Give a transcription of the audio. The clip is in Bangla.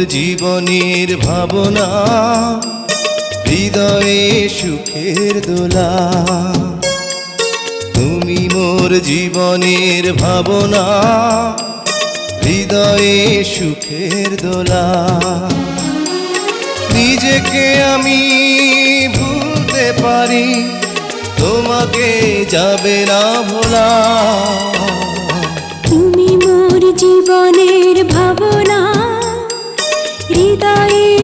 জীবনের ভাবনা, হৃদয়ে সুখের দোলা। তুমি মোর জীবনের ভাবনা, হৃদয়ে সুখের দোলা। নিজেকে আমি ভুলতে পারি, তোমাকে যাবে না ভোলা। তুমি মোর জীবনের ভাবনা, হৃদয়ে